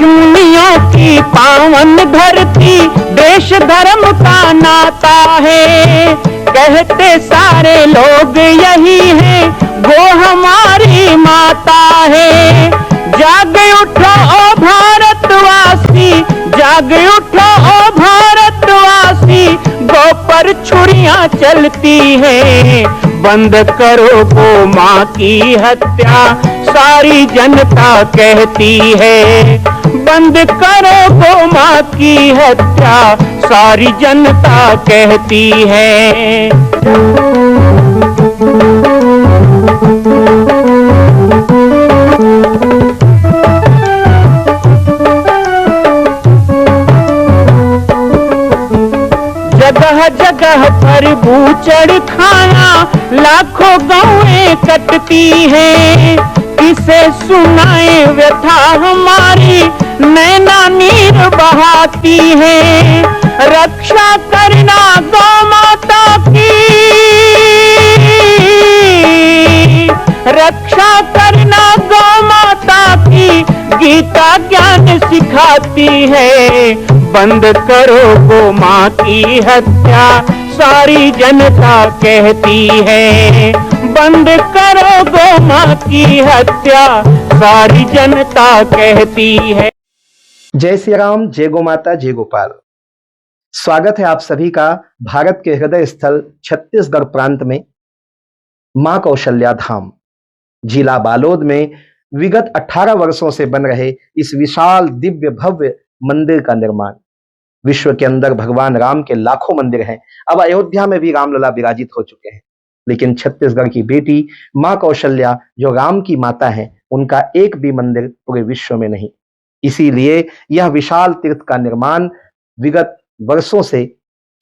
ऋषिमुनियों की पावन धरती, देश धर्म का नाता है। कहते सारे लोग यही है, वो हमारी माता है। जाग उठो ओ भारतवासी, जाग उठो ओ भारतवासी, गौ पर छुरियां चलती है। बंद करो गौ माँ की हत्या, सारी जनता कहती है। बंद करो गौ माँ की हत्या, सारी जनता कहती है। जगह जगह पर बूचड़ खाना, लाखों गौएं कटती हैं। किसे सुनाए व्यथा हमारी, नैना नीर बहाती है। रक्षा करना गौ माता की, रक्षा करना गौ माता की, गीता ज्ञान सिखाती है। बंद करो गौ माँ की हत्या, सारी जनता कहती है। बंद करो गौ माँ की हत्या, सारी जनता कहती है। जय श्री राम, जय गौ माता, जय गोपाल। स्वागत है आप सभी का भारत के हृदय स्थल छत्तीसगढ़ प्रांत में मां कौशल्या धाम जिला बालोद में विगत 18 वर्षों से बन रहे इस विशाल दिव्य भव्य मंदिर का निर्माण। विश्व के अंदर भगवान राम के लाखों मंदिर हैं, अब अयोध्या में भी रामलला विराजित हो चुके हैं, लेकिन छत्तीसगढ़ की बेटी मां कौशल्या जो राम की माता है, उनका एक भी मंदिर पूरे विश्व में नहीं। इसीलिए यह विशाल तीर्थ का निर्माण विगत वर्षों से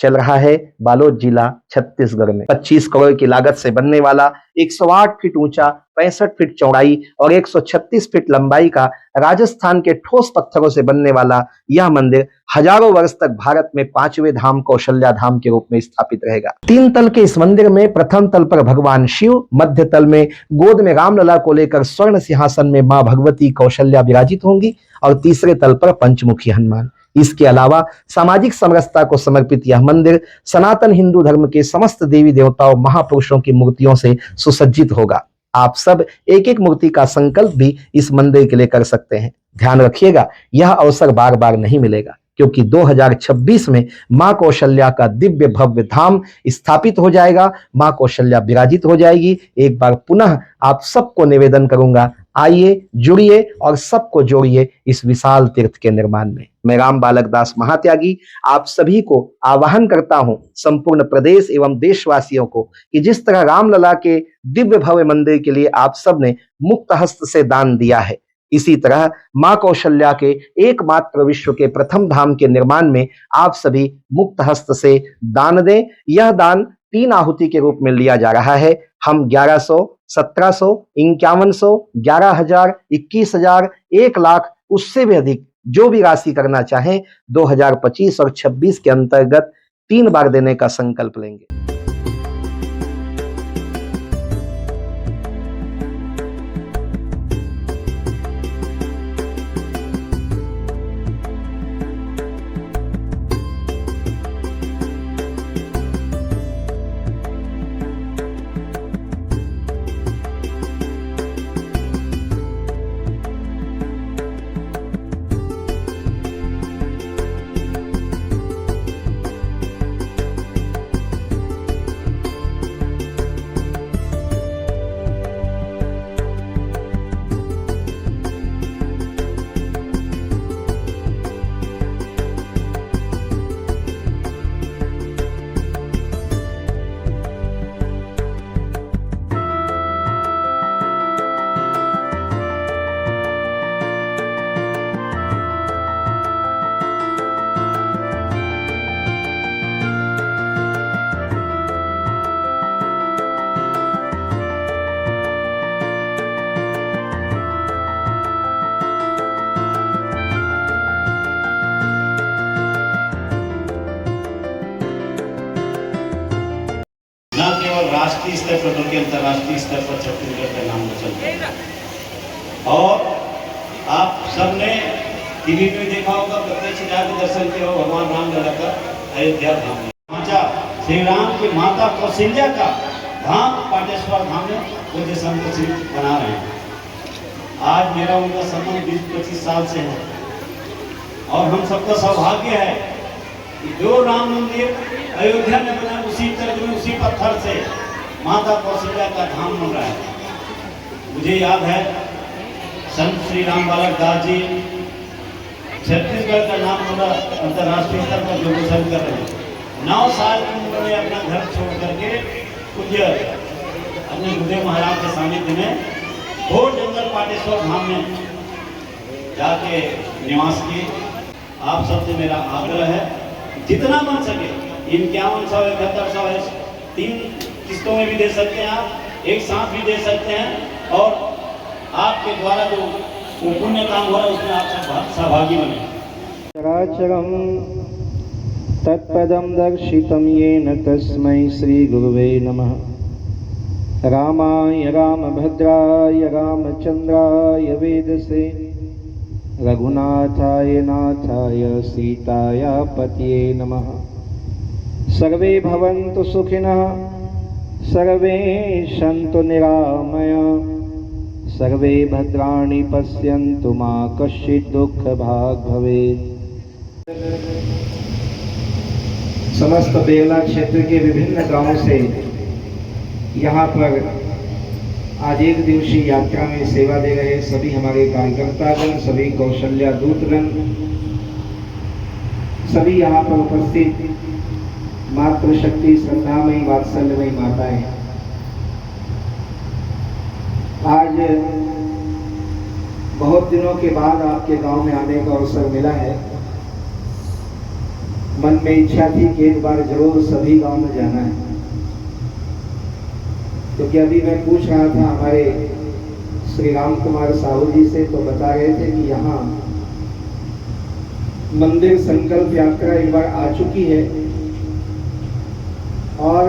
चल रहा है बालोद जिला छत्तीसगढ़ में। 25 करोड़ की लागत से बनने वाला 108 फीट ऊंचा, 65 फीट चौड़ाई और 136 फीट लंबाई का राजस्थान के ठोस पत्थरों से बनने वाला यह मंदिर हजारों वर्ष तक भारत में 5वें धाम कौशल्या धाम के रूप में स्थापित रहेगा। 3 तल के इस मंदिर में प्रथम तल पर भगवान शिव, मध्य तल में गोद में रामलला को लेकर स्वर्ण सिंहासन में मां भगवती कौशल्या विराजित होंगी और तीसरे तल पर पंचमुखी हनुमान। इसके अलावा सामाजिक समरसता को समर्पित यह मंदिर सनातन हिंदू धर्म के समस्त देवी देवताओं महापुरुषों की मूर्तियों से सुसज्जित होगा। आप सब एक एक मूर्ति का संकल्प भी इस मंदिर के लिए कर सकते हैं। ध्यान रखिएगा, यह अवसर बार बार नहीं मिलेगा, क्योंकि 2026 में मां कौशल्या का दिव्य भव्य धाम स्थापित हो जाएगा, मां कौशल्या विराजित हो जाएगी। एक बार पुनः आप सबको निवेदन करूंगा, आइए, जुड़िए और सबको जोड़िए इस विशाल तीर्थ के निर्माण में। मैं राम बालक दास महात्यागी आप सभी को आह्वान करता हूं, संपूर्ण प्रदेश एवं देशवासियों को, कि जिस तरह रामलला के दिव्य भव्य मंदिर के लिए आप सब ने मुक्त हस्त से दान दिया है, इसी तरह मां कौशल्या के एकमात्र विश्व के प्रथम धाम के निर्माण में आप सभी मुक्त हस्त से दान दें। यह दान 3 आहुति के रूप में लिया जा रहा है। हम 1100, 1700, 5100, 11,000, 21,000, 1 लाख, उससे भी अधिक जो भी राशि करना चाहें 2025 और 26 के अंतर्गत 3 बार देने का संकल्प लेंगे। न केवल राष्ट्रीय स्तर पर बल्कि अंतर्राष्ट्रीय स्तर पर छत्तीसगढ़ का नाम रोशन किया। और आप सबने टीवी में देखा होगा, प्रत्यक्ष जाकर दर्शन किया हो भगवान राम लला का अयोध्या धाम में। माता श्री राम की माता कौशल्या का धाम पाटेश्वर धाम में पूज्य संत श्री बना रहे हैं। आज मेरा उनका संबंध 20-25 साल से है और हम सबका सौभाग्य है कि जो राम मंदिर अयोध्या में बना उसी तर्ज में उसी पत्थर से माता कौशल्या का धाम बन रहा है। मुझे याद है संत श्री राम बालक दास जी छत्तीसगढ़ का नाम पूरा अंतर्राष्ट्रीय स्तर पर जो रोशन कर रहे हैं। 9 साल की उम्र में अपना घर छोड़ करके पूज्य अपने गुरुदेव महाराज के सानिध्य में घोर जंगल पाटेश्वर धाम में जाके निवास किए। आप सबसे मेरा आग्रह है जितना बन सके 5100 7100 है 3 किस्तों में भी दे सकते हैं, आप एक साथ भी दे सकते हैं और आपके द्वारा जो पुण्य काम हो रहा है उसमें आप सब सहभागी बने। चराचरं तत्पदं दर्शितं येन तस्मै श्रीगुरुवे नमः। रामाय रामभद्राय रामचन्द्राय वेदसे रघुनाथाय नाथाय सीताया पतये नमः। सर्वे भवन्तु सुखिनः सर्वे सन्तु निरामया सर्वे भद्राणि पश्यन्तु मा कश्चित् दुःखभाग् भवेत्। समस्त बेला क्षेत्र के विभिन्न गांवों से यहाँ पर आज एक दिवसीय यात्रा में सेवा दे रहे सभी हमारे कार्यकर्तागण, सभी कौशल्या दूतगण, सभी यहाँ पर उपस्थित मातृशक्ति श्रद्धामयी वात्सल्यमयी माताएं, आज बहुत दिनों के बाद आपके गांव में आने का अवसर मिला है। मन में इच्छा थी कि एक बार जरूर सभी गांव में जाना है, क्योंकि अभी मैं पूछ रहा था हमारे श्री राम कुमार साहू जी से, तो बता रहे थे कि यहाँ मंदिर संकल्प यात्रा एक बार आ चुकी है और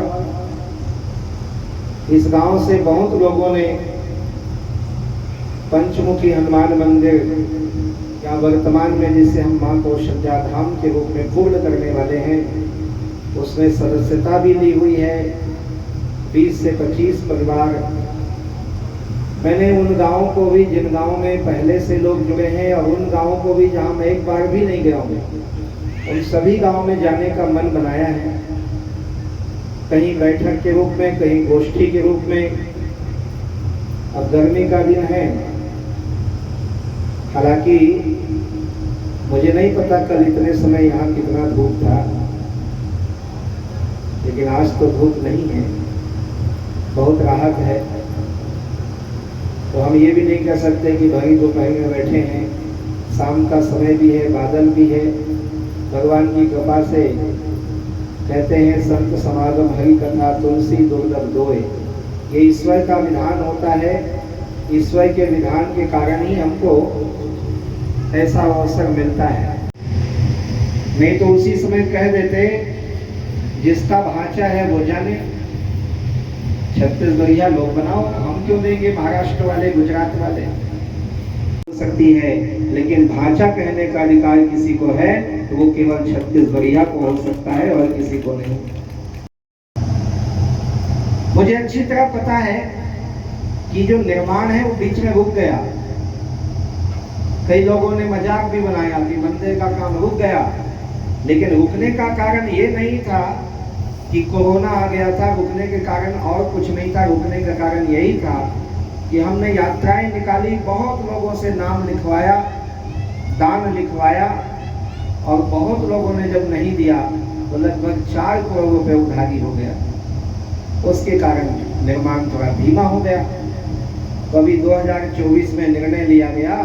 इस गांव से बहुत लोगों ने पंचमुखी हनुमान मंदिर या वर्तमान में जिसे हम मां कौशल्या धाम के रूप में पूर्ण करने वाले हैं उसमें सदस्यता भी ली हुई है। 20 से 25 परिवार। मैंने उन गांवों को भी जिन गांवों में पहले से लोग जुड़े हैं और उन गांवों को भी जहां मैं एक बार भी नहीं गया हूँ, उन सभी गांवों में जाने का मन बनाया है। कहीं बैठक के रूप में, कहीं गोष्ठी के रूप में। अब गर्मी का दिन है, हालांकि मुझे नहीं पता कल इतने समय यहाँ कितना धूप था, लेकिन आज तो धूप नहीं है, बहुत राहत है। तो हम ये भी नहीं कह सकते कि भाई दोपहर में बैठे हैं, शाम का समय भी है, बादल भी है। भगवान की कृपा से कहते हैं संत समागम हरि कथा तुलसी दुर्लभ दोए, ये ईश्वर का विधान होता है। ईश्वर के विधान के कारण ही हमको ऐसा अवसर मिलता है, नहीं तो उसी समय कह देते जिसका भाषा है वो जाने। छत्तीसगढ़िया लोग बनाओ, हम क्यों देंगे महाराष्ट्र वाले, गुजरात वाले। हो सकती है, लेकिन भाषा कहने का अधिकार किसी को है तो वो केवल छत्तीसगढ़िया को हो सकता है और किसी को नहीं। मुझे अच्छी तरह पता है कि जो निर्माण है वो बीच में रुक गया। कई लोगों ने मजाक भी बनाया कि मंदिर का काम रुक गया, लेकिन रुकने का कारण ये नहीं था कि कोरोना आ गया था। रुकने के कारण और कुछ नहीं था, रुकने का कारण यही था कि हमने यात्राएं निकाली, बहुत लोगों से नाम लिखवाया, दान लिखवाया और बहुत लोगों ने जब नहीं दिया तो लगभग 4 करोड़ रुपए उधारी हो गया। उसके कारण निर्माण थोड़ा धीमा हो गया। तो अभी 2024 में निर्णय लिया गया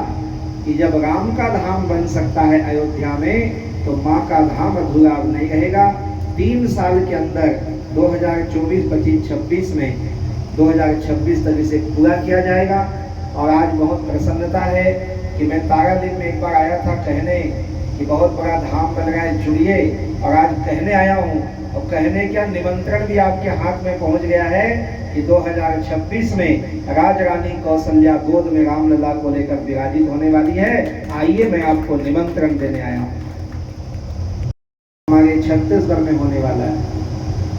कि जब राम का धाम बन सकता है अयोध्या में, तो माँ का धाम अधूरा नहीं रहेगा। 3 साल के अंदर 2024, 25, 26 में 2026 तक इसे पूरा किया जाएगा। और आज बहुत प्रसन्नता है कि मैं तारादेव में एक बार आया था कहने कि बहुत बड़ा धाम बन रहा है, जुड़िए। और आज कहने आया हूँ, और कहने क्या, निमंत्रण भी आपके हाथ में पहुँच गया है कि 2026 में राज रानी कौशल्या गोद में रामलला को लेकर विराजित होने वाली है। आइए, मैं आपको निमंत्रण देने आया हूँ। हमारे छत्तीसगढ़ में होने वाला है,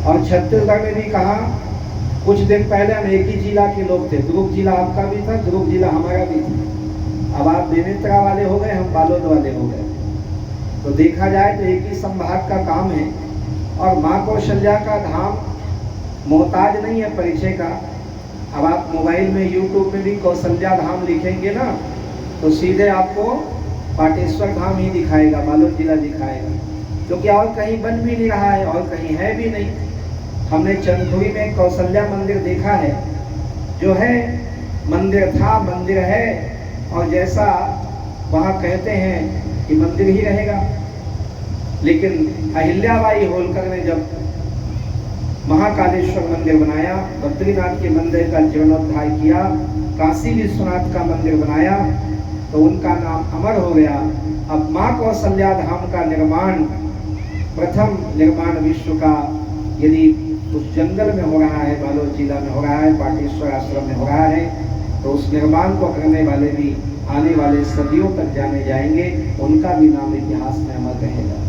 और छत्तीसगढ़ में भी कहा, कुछ दिन पहले हम एक ही जिला के लोग थे। दुर्ग जिला आपका भी था, दुर्ग जिला हमारा भी था। अब आप बेमेतरा वाले हो गए, हम बालोद वाले हो गए। तो देखा जाए तो एक ही संभाग का काम है। और माँ कौशल्या का धाम मोहताज नहीं है परिचय का। अब आप मोबाइल में, यूट्यूब में भी कौशल्या धाम लिखेंगे ना, तो सीधे आपको पाटेश्वर धाम ही दिखाएगा, बालोद जिला दिखाएगा, क्योंकि और कहीं बन भी नहीं रहा है और कहीं है भी नहीं। हमने चंदखुरी में कौशल्या मंदिर देखा है, जो है मंदिर था, मंदिर है, और जैसा वहाँ कहते हैं कि मंदिर ही रहेगा। लेकिन अहिल्याबाई होलकर ने जब महाकालेश्वर मंदिर बनाया, बद्रीनाथ के मंदिर का जीर्णोद्धार किया, काशी विश्वनाथ का मंदिर बनाया, तो उनका नाम अमर हो गया। अब माँ कौशल्या धाम का निर्माण, प्रथम निर्माण विश्व का, यदि उस जंगल में हो रहा है, बालोद जिला में हो रहा है, पाटेश्वर आश्रम में हो रहा है, तो उस निर्माण को करने वाले भी आने वाले सदियों तक जाने जाएंगे, उनका भी नाम इतिहास में अमर रहेगा।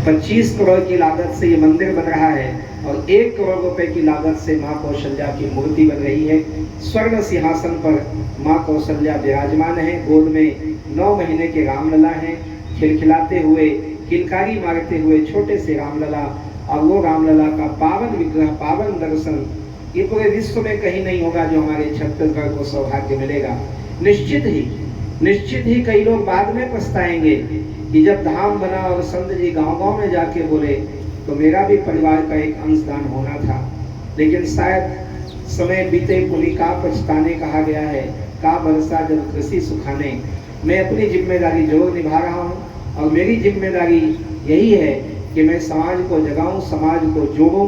25 करोड़ की लागत से ये मंदिर बन रहा है, और 1 करोड़ रुपए की लागत से माँ कौशल्या की मूर्ति बन रही है। स्वर्ण सिंहासन पर माँ कौशल्या विराजमान है। गोद में 9 महीने के रामलला हैं, खिलखिलाते हुए, किलकारी मारते हुए छोटे से रामलला, और वो रामलला का पावन विग्रह, पावन दर्शन ये पूरे विश्व में कहीं नहीं होगा, जो हमारे छत्तीसगढ़ को सौभाग्य मिलेगा। निश्चित ही कई लोग बाद में पछताएंगे कि जब धाम बना और संत जी गांव-गांव में जाके बोले तो मेरा भी परिवार का एक अंशदान होना था। लेकिन शायद समय बीते पुनि का पछताने कहा गया है, का बरसा जब कृषि सुखाने। मैं अपनी जिम्मेदारी जरूर निभा रहा हूँ, और मेरी जिम्मेदारी यही है कि मैं समाज को जगाऊं, समाज को जोड़ूं।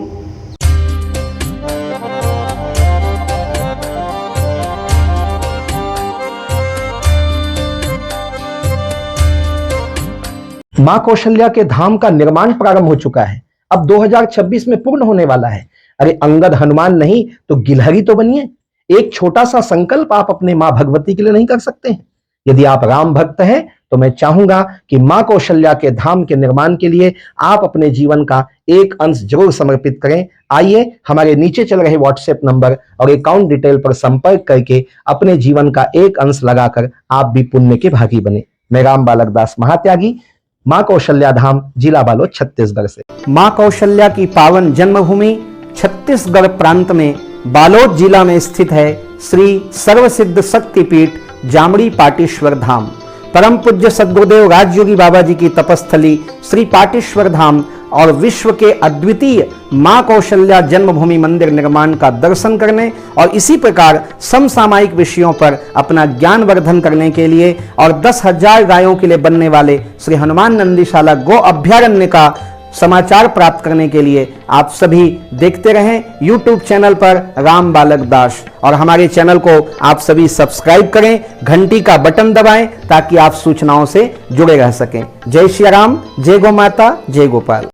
मां कौशल्या के धाम का निर्माण प्रारंभ हो चुका है, अब 2026 में पूर्ण होने वाला है। अरे अंगद हनुमान नहीं तो गिलहरी तो बनिए। एक छोटा सा संकल्प आप अपने मां भगवती के लिए नहीं कर सकते हैं? यदि आप राम भक्त हैं तो मैं चाहूंगा कि मां कौशल्या के धाम के निर्माण के लिए आप अपने जीवन का एक अंश जरूर समर्पित करें। आइए, हमारे नीचे चल रहे व्हाट्सएप नंबर और अकाउंट डिटेल पर संपर्क करके अपने जीवन का एक अंश लगाकर आप भी पुण्य के भागी बने। मैं राम बालक दास महात्यागी, मां कौशल्या धाम, जिला बालोद, छत्तीसगढ़ से। मां कौशल्या की पावन जन्मभूमि छत्तीसगढ़ प्रांत में बालोद जिला में स्थित है श्री सर्वसिद्ध शक्तिपीठ जामड़ी पाटेश्वर धाम। परम पूज्य सद्गुरुदेव राजयोगी बाबा जी की तपस्थली श्री पाटेश्वर धाम और विश्व के अद्वितीय मां कौशल्या जन्मभूमि मंदिर निर्माण का दर्शन करने और इसी प्रकार समसामयिक विषयों पर अपना ज्ञान वर्धन करने के लिए और 10,000 गायों के लिए बनने वाले श्री हनुमान नंदीशाला गो अभ्यारण्य का समाचार प्राप्त करने के लिए आप सभी देखते रहें YouTube चैनल पर राम बालक दास, और हमारे चैनल को आप सभी सब्सक्राइब करें, घंटी का बटन दबाएं ताकि आप सूचनाओं से जुड़े रह सकें। जय श्री राम, जय गौ माता, जय गोपाल।